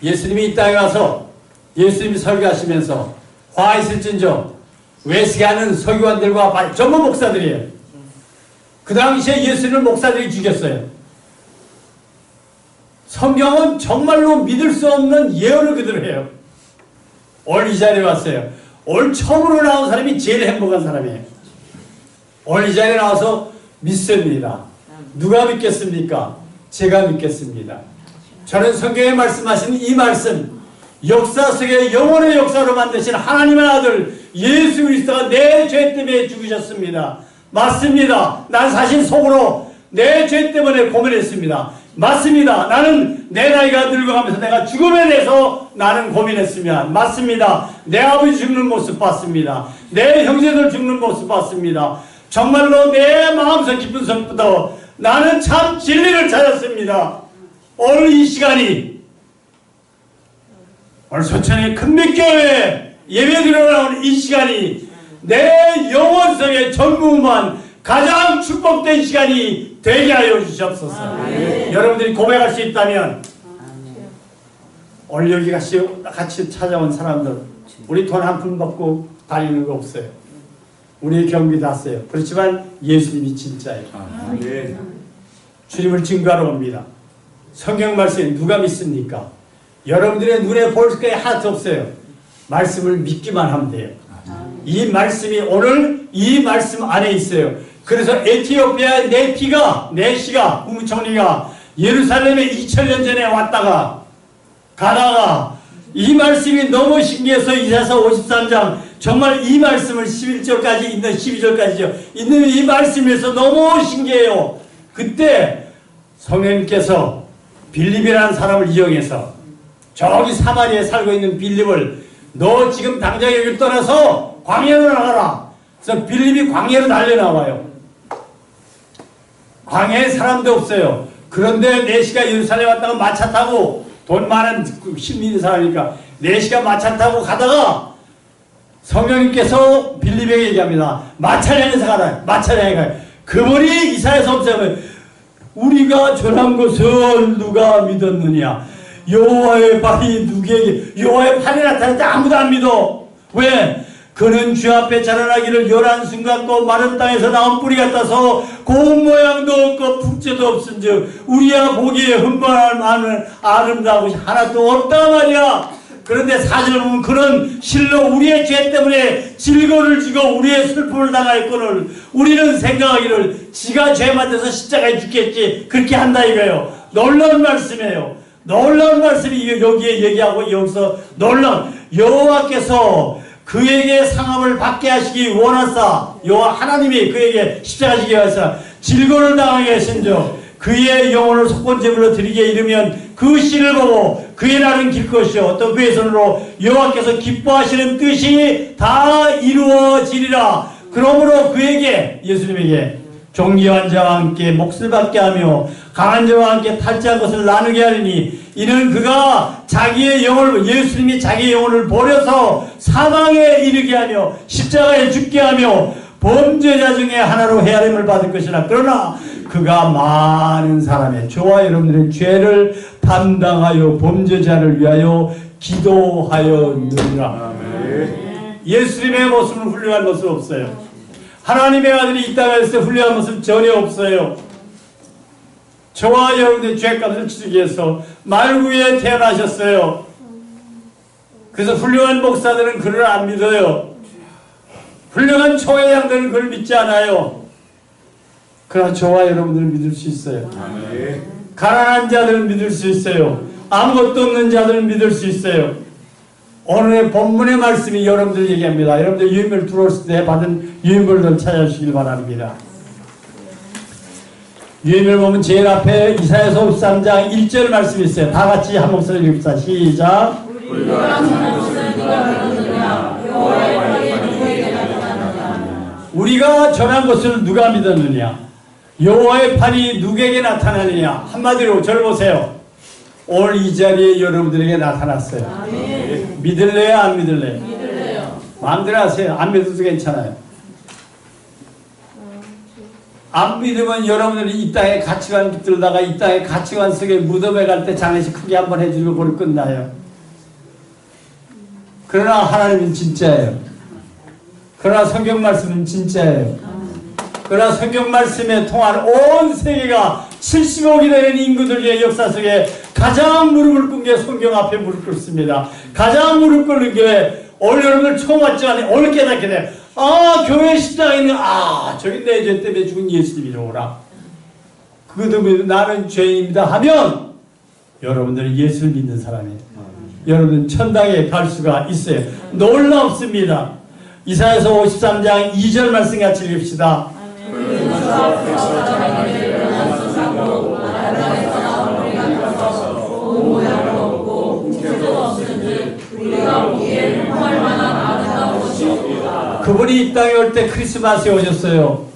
S1: 예수님이 이 땅에 와서 예수님이 설교하시면서 화 있을진저 외식하는 서기관들과 전부 목사들이에요. 그 당시에 예수님을 목사들이 죽였어요. 성경은 정말로 믿을 수 없는 예언을 그대로 해요. 오늘 이 자리에 왔어요. 오늘 처음으로 나온 사람이 제일 행복한 사람이에요. 오늘 이 자리에 나와서 믿습니다. 누가 믿겠습니까? 제가 믿겠습니다. 저는 성경에 말씀하신 이 말씀, 역사 속에 영원의 역사로 만드신 하나님의 아들 예수 그리스도가 내 죄 때문에 죽으셨습니다. 맞습니다. 난 사실 속으로 내 죄 때문에 고민했습니다. 맞습니다. 나는 내 나이가 늙어가면서 내가 죽음에 대해서 나는 고민했으면 맞습니다. 내 아버지 죽는 모습 봤습니다. 내 형제들 죽는 모습 봤습니다. 정말로 내 마음속 깊은 속부터 나는 참 진리를 찾았습니다. 오늘 이 시간이 오늘 소천의 큰빛교회 예배 드리러 나오는 이 시간이 내 영혼 속에 전무후무한 가장 축복된 시간이 되게 하여 주시옵소서. 여러분들이 고백할 수 있다면 오늘 여기 같이 찾아온 사람들 우리 돈 한 푼 받고 다니는 거 없어요. 우리의 경비 다 써요. 그렇지만 예수님이 진짜예요. 주님을 증거하러 옵니다. 성경 말씀에 누가 믿습니까? 여러분들의 눈에 볼 게 하나도 없어요. 말씀을 믿기만 하면 돼요. 이 말씀이 오늘 이 말씀 안에 있어요. 그래서 에티오피아 네시가 국무총리가 예루살렘에 2000년 전에 가다가 이 말씀이 너무 신기해서 이사야서 53장 정말 이 말씀을 11절까지 있는 12절까지죠. 있는 이 말씀에서 너무 신기해요. 그때 성령님께서 빌립이라는 사람을 이용해서 저기 사마리아에 살고 있는 빌립을 너 지금 당장 여기를 떠나서 광야로 나가라. 그래서 빌립이 광야로 달려나와요. 광야에 사람도 없어요. 그런데 네시가 예루살렘 왔다가 마차 타고 돈 많은 힘 있는 사람이니까 네시가 마차 타고 가다가 성령님께서 빌립에게 얘기합니다. 마차를 향해서 가라. 마차를 향해 가요. 그분이 이사야서 없으면 우리가 전한 것을 누가 믿었느냐? 여호와의 팔이 누구에게 여호와의 팔이 나타날 때 아무도 안 믿어. 왜? 그는 주 앞에 자라나기를 열한 순 같고 마른 땅에서 나온 뿌리 같아서 고운 모양도 없고 풍채도 없은즉 우리야 보기에 흠번할 아름다운 하나도 없다 말이야. 그런데 사실 보면 그는 실로 우리의 죄 때문에 질거를 지고 우리의 슬픔을 당하였거늘 우리는 생각하기를 지가 죄 맡아서 십자가에 죽겠지 그렇게 한다 이거예요. 놀라운 말씀이에요. 놀라운 말씀이 여기에 얘기하고 여기서 놀라운 여호와께서 그에게 상함을 받게 하시기 원하사 여호와 하나님이 그에게 십자가 지게 하사 질거를 당하게 하신즉 그의 영혼을 속건제물로 드리게 이르면 그 씨를 보고 그의 날은 길 것이요 또 그의 손으로 여호와께서 기뻐하시는 뜻이 다 이루어지리라. 그러므로 그에게 예수님에게 존귀한 자와 함께 몫을 받게 하며 강한 자와 함께 탈취한 것을 나누게 하리니 이는 그가 자기의 영혼을 예수님이 자기의 영혼을 버려서 사망에 이르게 하며 십자가에 죽게 하며 범죄자 중에 하나로 헤아림을 받을 것이라. 그러나 그가 많은 사람의 저와 여러분들의 죄를 담당하여 범죄자를 위하여 기도하였느니라. 예수님의 모습은 훌륭한 모습 없어요. 하나님의 아들이 이 땅에 있을 때 훌륭한 모습 전혀 없어요. 저와 여러분의 죄값을 치르기 위해서 말구에 태어나셨어요. 그래서 훌륭한 목사들은 그를 안 믿어요. 훌륭한 초회장들은 그를 믿지 않아요. 그러나 저와 여러분들은 믿을 수 있어요. 가난한 자들은 믿을 수 있어요. 아무것도 없는 자들은 믿을 수 있어요. 오늘의 본문의 말씀이 여러분들 얘기합니다. 여러분들 유인물 들어올 때 받은 유인물들 찾아주시길 바랍니다. 유인물 보면 제일 앞에 이사야서 53장 1절 말씀이 있어요. 다 같이 한 목소리로 읽읍시다. 시작. 우리가 전한 것을 누가 믿었느냐? 여호와의 팔이 누구에게 나타나느냐? 한마디로 저를 보세요. 오늘 이 자리에 여러분들에게 나타났어요. 아멘. 믿을래요? 안 믿을래요? 믿을래요. 마음대로 하세요. 안 믿어도 괜찮아요. 안 믿으면 여러분들이 이 땅에 가치관 붙들다가 이 땅의 가치관 속에 무덤에 갈 때 장례식 크게 한번 해주고 그걸 끝나요. 그러나 하나님은 진짜예요. 그러나 성경 말씀은 진짜예요. 그러나 성경 말씀에 통한 온 세계가 70억이 되는 인구들의 역사 속에 가장 무릎을 꿇은 게 성경 앞에 무릎 꿇습니다. 가장 무릎 꿇는 게 오늘 여러분들 처음 왔지만 오늘 깨닫게 돼. 아, 교회 십자가에 있는 저기 내 죄 때문에 죽은 예수님이로라. 그것도 나는 죄인입니다 하면 여러분들은 예수를 믿는 사람이에요. 여러분 천당에 갈 수가 있어요. 놀랍습니다. 이사야서 53장 2절 말씀 같이 읽읍시다. 여러분이 이 땅에 올 때 크리스마스에 오셨어요.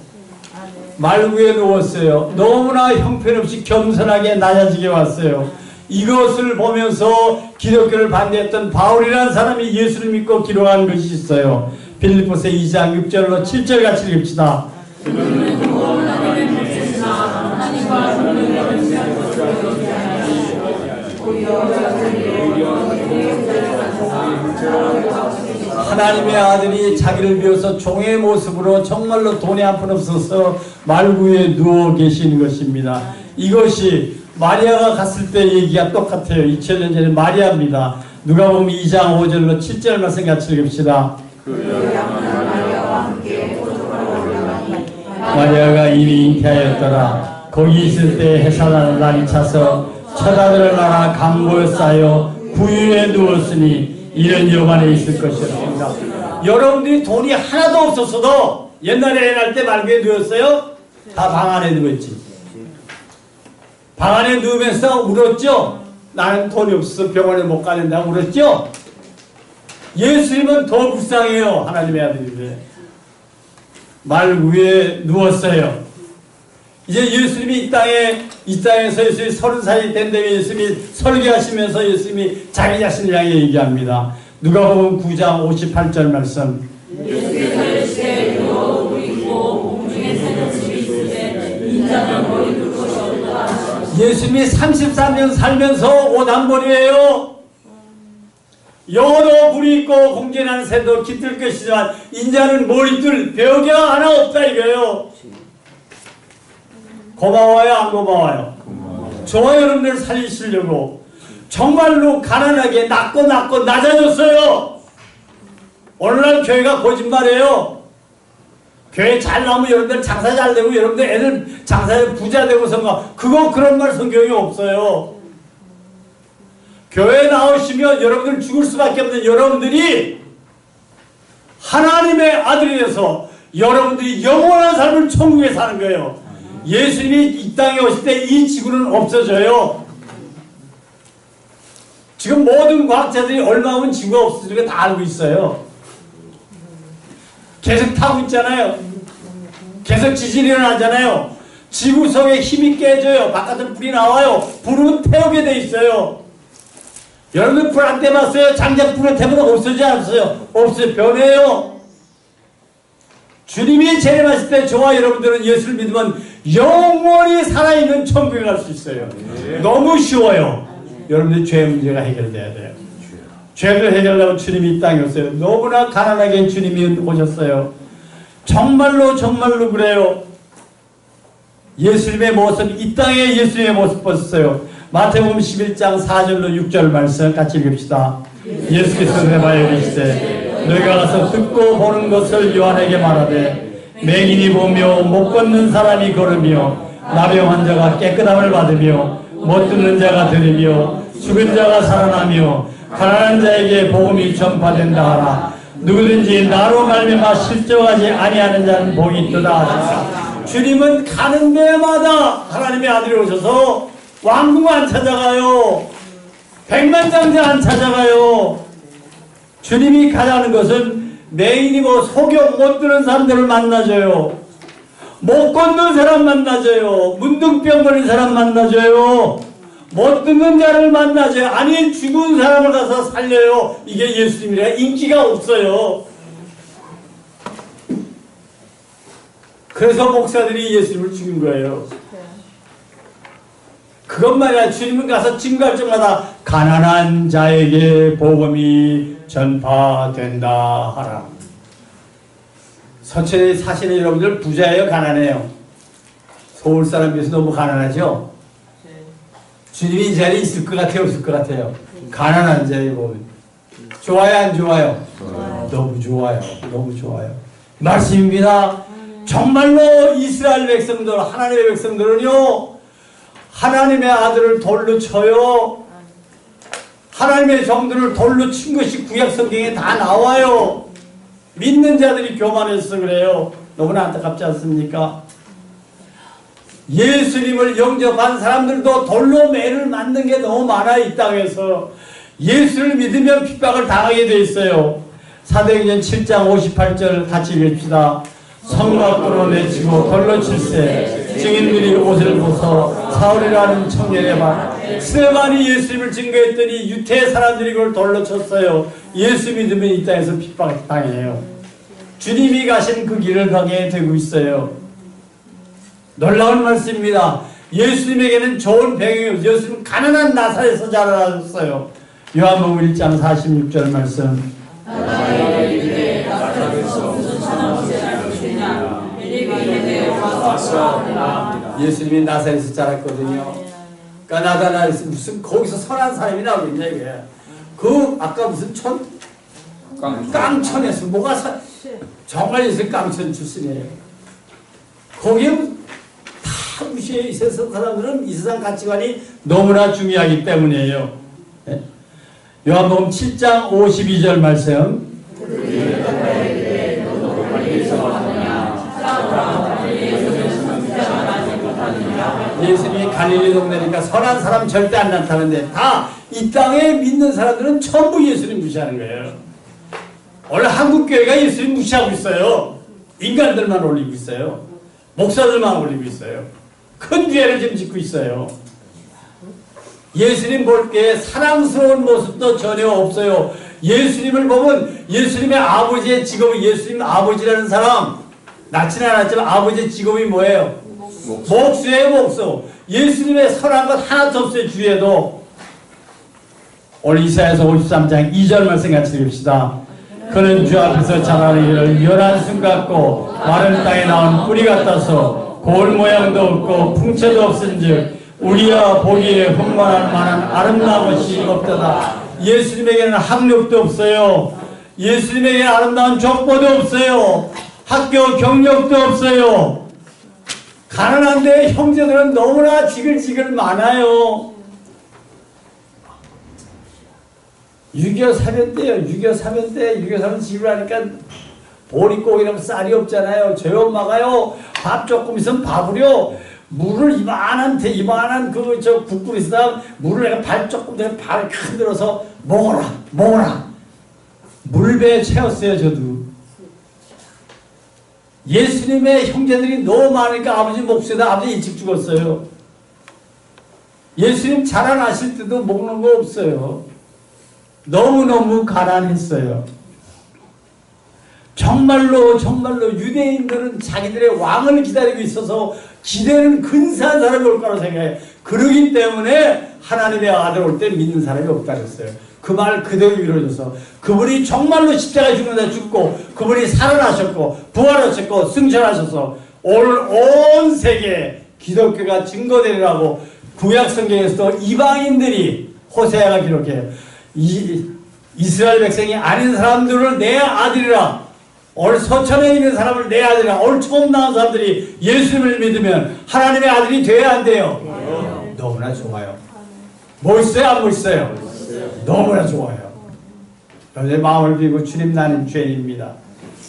S1: 말구에 누웠어요. 너무나 형편없이 겸손하게 낮아지게 왔어요. 이것을 보면서 기독교를 반대했던 바울이라는 사람이 예수를 믿고 기록한 것이 있어요. 빌립보서 2장 6절로 7절 같이 읽읍시다. 하나님의 아들이 자기를 비워서 종의 모습으로 정말로 돈이 한 푼 없어서 말구에 누워 계시는 것입니다. 이것이 마리아가 갔을 때 얘기가 똑같아요. 2000년 전에 마리아입니다. 누가복음 2장 5절로 7절 말씀 같이 읽읍시다. 마리아가 이미 잉태하였더라. 거기 있을 때 해산하는 날이 차서 첫 아들을 낳아 강보에 쌓여 구유에 누웠으니 이런 여관에 있을 것이었습니다. 여러분들이 돈이 하나도 없었어도 옛날에 애날 때 말구에 누웠어요? 다 방 안에 누웠지. 방 안에 누우면서 울었죠? 나는 돈이 없어서 병원에 못 가는다 울었죠? 예수님은 더 불쌍해요. 하나님의 아들인데 말구에 누웠어요. 이제 예수님이 이 땅에서 예수님이 30살이 된 데에 예수님이 설교하시면서 예수님이 자기 자신을 향해 얘기합니다. 누가복음 9장 58절 말씀. 예수님이 33년 살면서 옷 한 벌이에요. 여도 불이 있고 공전하는 새도 깃들 것이지만 인자는 머리들 벽이가 하나 없다 이거예요. 고마워요 안 고마워요? 저와 여러분들 살리시려고 정말로 가난하게 낮고 낮아졌어요. 오늘날 교회가 거짓말이에요. 교회 잘 나오면 여러분들 장사 잘 되고 여러분들 애들 장사에 부자 되고선가 그런 말 성경에 없어요. 교회에 나오시면 여러분들 죽을 수밖에 없는 여러분들이 하나님의 아들이 돼서 여러분들이 영원한 삶을 천국에 사는 거예요. 예수님이 이 땅에 오실 때 이 지구는 없어져요. 지금 모든 과학자들이 얼마 후면 지구가 없어지는 거 다 알고 있어요. 계속 타고 있잖아요. 계속 지진이 일어나잖아요. 지구 속에 힘이 깨져요. 바깥으로 불이 나와요. 불은 태우게 돼 있어요. 여러분들 불 안 떼봤어요? 장작 불을 태우면 없어지지 않았어요? 없어요. 변해요. 주님이 재림하실 때 저와 여러분들은 예수를 믿으면 영원히 살아있는 천국에 갈 수 있어요. 너무 쉬워요. 여러분들 죄 문제가 해결돼야 돼요. 죄를 해결하려고 주님이 이 땅에 오세요. 너무나 가난하게 주님이 오셨어요. 정말로 그래요. 예수님의 모습, 이 땅에 예수님의 모습 보셨어요. 마태복음 11장 4절로 6절 말씀 같이 읽읍시다. 예수께서 내마에 이르시되 너희가 가서 듣고 보는 것을 요한에게 말하되 맹인이 보며 못 걷는 사람이 걸으며 나병 환자가 깨끗함을 받으며 못 듣는 자가 들으며 죽은 자가 살아나며 가난한 자에게 복음이 전파된다 하라. 누구든지 나로 말미암아 실족하지 아니하는 자는 복이 있도다 하시라. 주님은 가는 데마다 하나님의 아들이 오셔서 왕궁 안 찾아가요. 백만장자 안 찾아가요. 주님이 가자는 것은 맹인이고 소경 못 드는 사람들을 만나줘요. 못 걷는 사람 만나줘요. 문둥병 걸린 사람 만나줘요. 못 듣는 자를 만나줘요. 아니 죽은 사람을 가서 살려요. 이게 예수님이라 인기가 없어요. 그래서 목사들이 예수님을 죽인 거예요. 그것만 아니라 주님은 가서 증거할 때마다 가난한 자에게 복음이 전파된다 하라. 서천에 사시는 여러분들 부자예요 가난해요? 서울 사람 비해서 너무 가난하죠? 주님이 이 자리에 있을 것 같아요 없을 것 같아요? 가난한 자에 보면 좋아요 안 좋아요? 너무 좋아요. 너무 좋아요. 말씀입니다. 정말로 이스라엘 백성들 하나님의 백성들은요 하나님의 아들을 돌로 쳐요. 하나님의 종들을 돌로 친 것이 구약 성경에 다 나와요. 믿는 자들이 교만해서 그래요. 너무나 안타깝지 않습니까? 예수님을 영접한 사람들도 돌로 매를 맞는 게 너무 많아 이 땅에서. 예수를 믿으면 핍박을 당하게 돼 있어요. 사도행전 7장 58절 같이 읽읍시다. 성 밖으로 내치고 돌로 칠세 증인들이 옷을 벗어 사울이라는 청년의 말. 스데반이 예수님을 증거했더니 유대 사람들이 그걸 돌로 쳤어요. 예수 믿으면 이 땅에서 핍박당해요. 주님이 가신 그 길을 가게 되고 있어요. 놀라운 말씀입니다. 예수님에게는 좋은 배경이에요. 예수님은 가난한 나사렛에서 자라셨어요. 요한복음 1장 46절 말씀. 예수님이 나사렛에서 자랐거든요. 그러니까 나사렛에서 무슨 거기서 선한 사람이 나오겠냐 이게. 그 아까 무슨 깡천에서 뭐가 정말 예수님 깡천 출신이에요. 거기에 다 무시해. 이 세상 사람들은 이 세상 가치관이 너무나 중요하기 때문이에요. 네? 요한복음 7장 52절 말씀. 예수님이 갈릴리 동네니까 선한 사람 절대 안 나타나는데 다 이 땅에 믿는 사람들은 전부 예수님 무시하는 거예요. 원래 한국교회가 예수님 무시하고 있어요. 인간들만 올리고 있어요. 목사들만 올리고 있어요. 큰 죄를 지금 짓고 있어요. 예수님 볼 때 사랑스러운 모습도 전혀 없어요. 예수님을 보면 예수님의 아버지의 직업이, 예수님 아버지라는 사람 낳지는 않았지만 아버지의 직업이 뭐예요? 목수예요. 목수. 예수님의 선한 것 하나도 없어요. 주위에도. 오늘 이사야서 53장 2절 말씀 같이 읽읍시다. 그는 주 앞에서 자라기를 연한 순 같고 마른 땅에 나온 뿌리 같아서 고울 모양도 없고 풍채도 없은즉 우리야 보기에 흠만할 만한 아름다운 것이 없도다. 예수님에게는 학력도 없어요. 예수님에게는 아름다운 족보도 없어요. 학교 경력도 없어요. 가난한데 형제들은 너무나 지글지글 많아요. 6.25 사변 때요. 6.25 사변 때 6.25 사변 집을 하니까 보릿고기라면 쌀이 없잖아요. 저희 엄마가요 밥 조금 있으면 밥을요 물을 이만한 국그릇에다 물을 내가 발 조금 되면 발을 흔들어서 먹어라 물배에 채웠어요. 저도. 예수님의 형제들이 너무 많으니까 아버지 목수에다 아버지 일찍 죽었어요. 예수님 자라나실 때도 먹는 거 없어요. 너무너무 가난했어요. 정말로 유대인들은 자기들의 왕을 기다리고 있어서 기대는 근사한 사람이 올 거라고 생각해요. 그러기 때문에 하나님의 아들 올 때 믿는 사람이 없다 그랬어요. 그 말 그대로 이루어져서 그분이 정말로 십자가에 죽는다 죽고 그분이 살아나셨고 부활하셨고 승천하셔서 오늘 온 세계에 기독교가 증거되리라고 구약 성경에서도 이방인들이 호세아가 기록해요. 이스라엘 백성이 아닌 사람들을 내 아들이라, 오늘 서천에 있는 사람을 내 아들이라, 오늘 처음 나온 사람들이 예수님을 믿으면 하나님의 아들이 돼야 안 돼요? 너무나 좋아요. 멋있어요? 안 멋있어요? 너무나 좋아요. 내 마음을 비고 주님 나는 죄인입니다.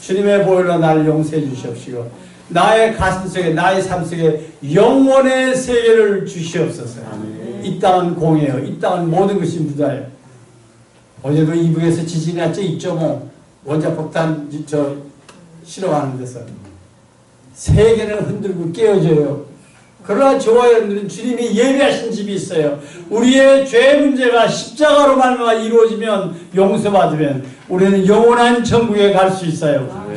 S1: 주님의 보혈로 나를 용서해 주시옵시고 나의 가슴 속에 나의 삶 속에 영원의 세계를 주시옵소서. 이 땅은 공이에요. 이 땅은 모든 것이 무다예요. 어제도 이북에서 지진이 났죠. 2.5 원자폭탄 실어가는 데서 세계를 흔들고 깨어져요. 그러나 저와 여러분들은 주님이 예비하신 집이 있어요. 우리의 죄 문제가 십자가로 말미암아 이루어지면 용서받으면 우리는 영원한 천국에 갈 수 있어요.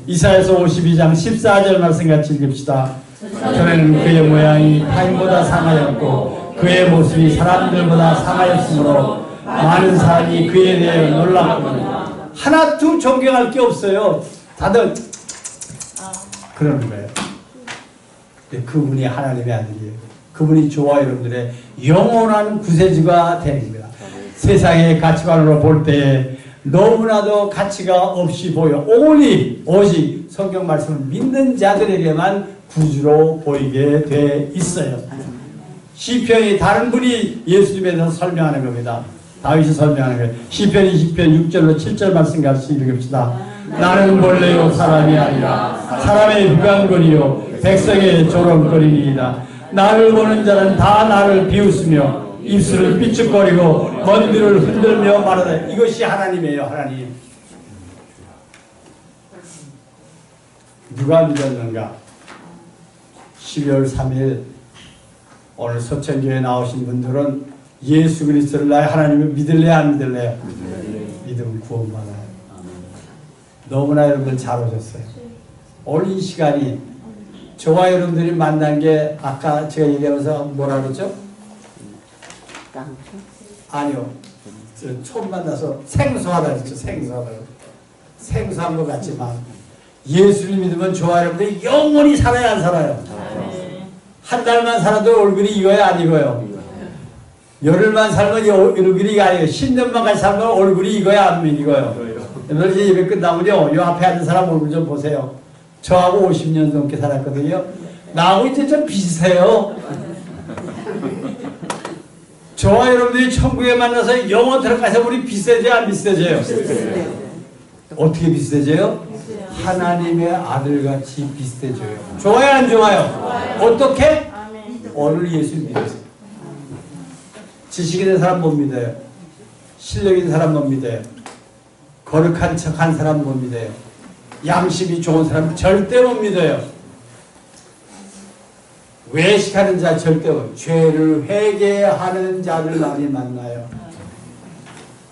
S1: 이사야서 52장 14절 말씀 같이 읽읍시다. 전에는 그의 모양이 타인보다 상하였고 그의 모습이 사람들보다 상하였으므로 많은 사람이 그에 대해 놀랐거든요. 하나도 존경할 게 없어요. 다들 그러는 거예요. 그분이 하나님의 아들이에요. 그분이 저와 여러분들의 영원한 구세주가 되는 겁니다. 세상의 가치관으로 볼 때에 너무나도 가치가 없이 보여 오직 성경 말씀을 믿는 자들에게만 구주로 보이게 돼 있어요. 시편이 다른 분이 예수님에 대해서 설명하는 겁니다. 다윗이 설명하는 거예요. 시편 20편 6절로 7절 말씀 같이 읽읍시다. 나는 본래요 사람이 아니라 사람의 부강거리요 백성의 조롱거리니이다. 나를 보는 자는 다 나를 비웃으며 입술을 삐죽거리고 먼지를 흔들며 말하다. 이것이 하나님이에요. 하나님. 누가 믿었는가? 12월 3일 오늘 서천교회 나오신 분들은 예수 그리스도를 나의 하나님을 믿을래요, 안 믿을래요? 믿으면 구원받아요. 너무나 여러분들 잘 오셨어요. 오늘 이 시간이 저와 여러분들이 만난 게 아까 제가 얘기하면서 뭐라 그랬죠? 아니요. 처음 만나서 생소하다 그랬죠. 생소한 것 같지만 예수를 믿으면 저와 여러분들이 영원히 살아야 안 살아요? 한 달만 살아도 얼굴이 익어요, 안 익어요? 열흘만 살면 얼굴이 아니에요. 10년만까지 살면 얼굴이 익어요, 안 익어요? 여러분 이제 예배 끝나면요, 이 앞에 앉은 사람 얼굴 좀 보세요. 저하고 50년 넘게 살았거든요. 나하고 이제 좀 비슷해요. 저와 여러분들이 천국에 만나서 영원 들어가서 우리 비슷해져요, 안 비슷해져요? 어떻게 비슷해져요? 하나님의 아들같이 비슷해져요. 좋아요, 안 좋아요? 어떻게? 오늘 예수 믿으세요. 지식 있는 사람 못 믿어요. 실력 있는 사람 못 믿어요. 거룩한 척한 사람 못 믿어요. 양심이 좋은 사람 절대 못 믿어요. 외식하는 자 절대 못 믿어요. 죄를 회개하는 자를 많이 만나요.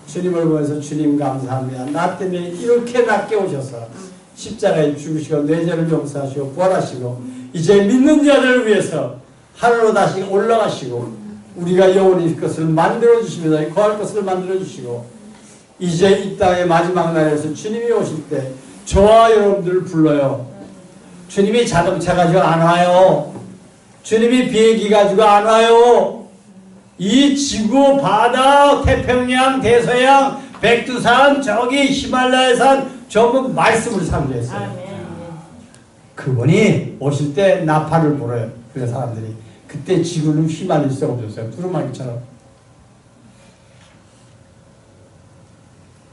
S1: 주님을 보면서 주님 감사합니다. 나 때문에 이렇게 낮게 오셔서 십자가에 죽으시고 내 죄를 용서하시고 부활하시고 이제 믿는 자들을 위해서 하늘로 다시 올라가시고 우리가 영원히 것을 만들어주시면서 거할 것을 만들어주시고 이제 이 땅의 마지막 날에서 주님이 오실 때 저와 여러분들을 불러요. 주님이 자동차 가지고 안 와요. 주님이 비행기 가지고 안 와요. 이 지구, 바다, 태평양, 대서양, 백두산, 저기 히말라야산 전부 말씀으로 상주했어요. 그분이 오실 때 나팔을 불어요. 그 사람들이. 그때 지구는 휘말릴 수가 없었어요. 두루마기처럼.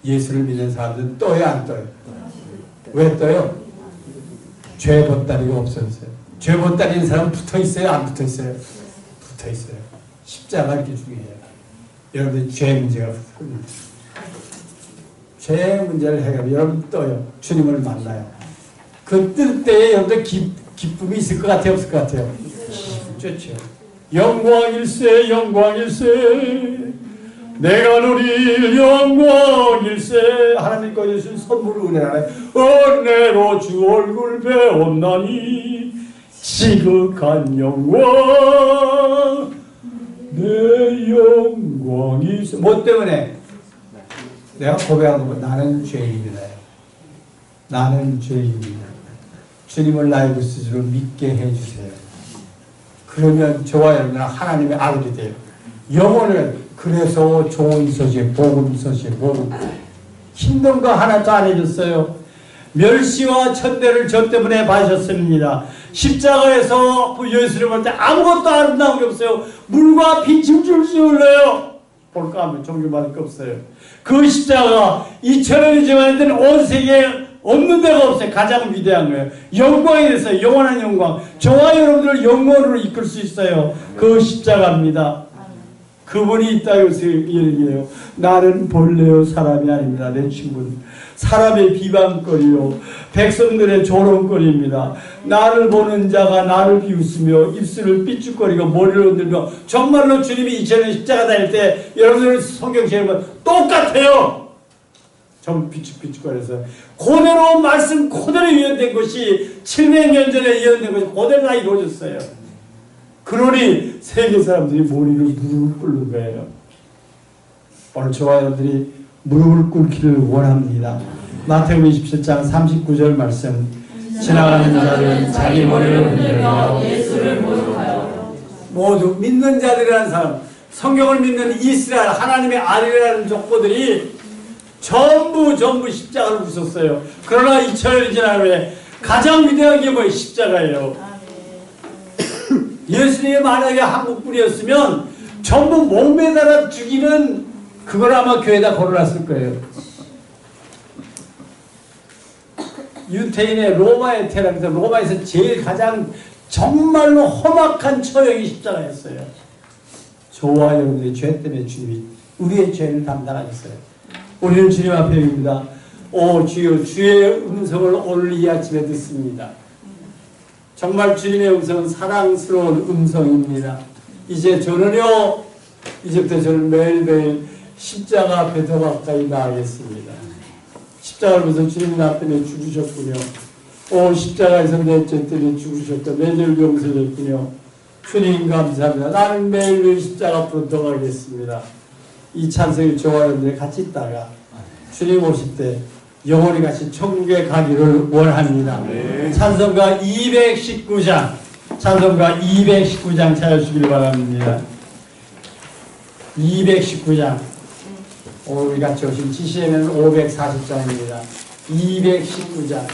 S1: 예수를 믿는 사람들은 떠요, 안 떠요? 왜 떠요? 죄 보따리가 없어졌어요. 죄 보따리는 사람 붙어 있어요, 안 붙어 있어요? 붙어 있어요. 십자가 이렇게 중요해요. 여러분들 죄 문제가 붙습니다. 죄 문제를 해결하면 여러분 떠요. 주님을 만나요. 그 뜰 때에 여러분들 기쁨이 있을 것 같아요, 없을 것 같아요? 좋죠. 영광일세, 영광일세. 내가 누릴 영광일세. 하나님 거 주신 선물을 은혜하네. 은혜로 주 얼굴 배웠나니 지극한 영광 내 영광일세. 뭐 때문에? 내가 고백하는 거 나는 죄인이다. 나는 죄인이다. 주님을 나의 구주로 믿게 해주세요. 그러면 저와 여러분은 하나님의 아들이 돼요. 영혼을 그래서 좋은 소식, 복음 소식, 복음. 힘든 거 하나도 안 해줬어요. 멸시와 천대를 저 때문에 받으셨습니다. 십자가에서 예수를 볼 때 아무것도 아름다운 게 없어요. 물과 빛을 줄 수 흘러요. 볼까 하면 종교받을 게 없어요. 그 십자가가 2000년이 지났는데 온 세계에 없는 데가 없어요. 가장 위대한 거예요. 영광이 됐어요. 영원한 영광. 저와 여러분들을 영원으로 이끌 수 있어요. 그 십자가입니다. 그분이 있다고 얘기해요. 나는 본래요 사람이 아닙니다. 내 친구는 사람의 비방거리요 백성들의 조롱거리입니다. 나를 보는 자가 나를 비웃으며 입술을 삐죽거리고 머리를 흔들며 정말로 주님이 2000년 십자가 다닐 때 여러분들 성경책을 보면 똑같아요. 좀 삐죽삐죽거려서 그대로 말씀 그대로 예언된 것이 700년 전에 예언된 것이 그대로 다 이루어졌어요. 그러니 세계 사람들이 머리를 무릎을 꿇는 거예요. 오늘 저와 여러분들이 무릎을 꿇기를 원합니다. 마태복음 27장 39절 말씀. 지나가는 자들은 자기 머리를 흔들며 예수를 모독하여. 모두 믿는 자들이라는 사람, 성경을 믿는 이스라엘 하나님의 아들이라는 족보들이 전부 십자가를 부쉈어요. 그러나 2000년이 지난 후에 가장 위대한 게 뭐예요? 십자가예요. 예수님이 만약에 한국 분이었으면 전부 목매달아 죽이는 그걸 아마 교회에다 걸어놨을 거예요. 유태인의 로마에 태어나서 로마에서 제일 가장 정말로 험악한 처형이 십자가였어요. 저와 여러분의 죄 때문에 주님이 우리의 죄를 담당하셨어요. 우리는 주님 앞에 입니다. 오 주여 주의 음성을 오늘 이 아침에 듣습니다. 정말 주님의 음성은 사랑스러운 음성입니다. 이제 저는요, 이제부터 저는 매일매일 십자가 앞에 더 가까이 나가겠습니다. 십자가를 보면서 주님 나 때문에 죽으셨군요. 오, 십자가에서 내 죄 때문에 죽으셨고 내 죄를 용서했군요. 주님 감사합니다. 나는 매일매일 십자가 앞으로 더 가겠습니다. 이 찬송이 저와 여러분들 같이 있다가 주님 오실 때 영원히 같이 천국에 가기를 원합니다. 네. 찬송가 219장 찾아주시길 바랍니다. 219장 우리 같이 오신 GCM은 540장입니다. 219장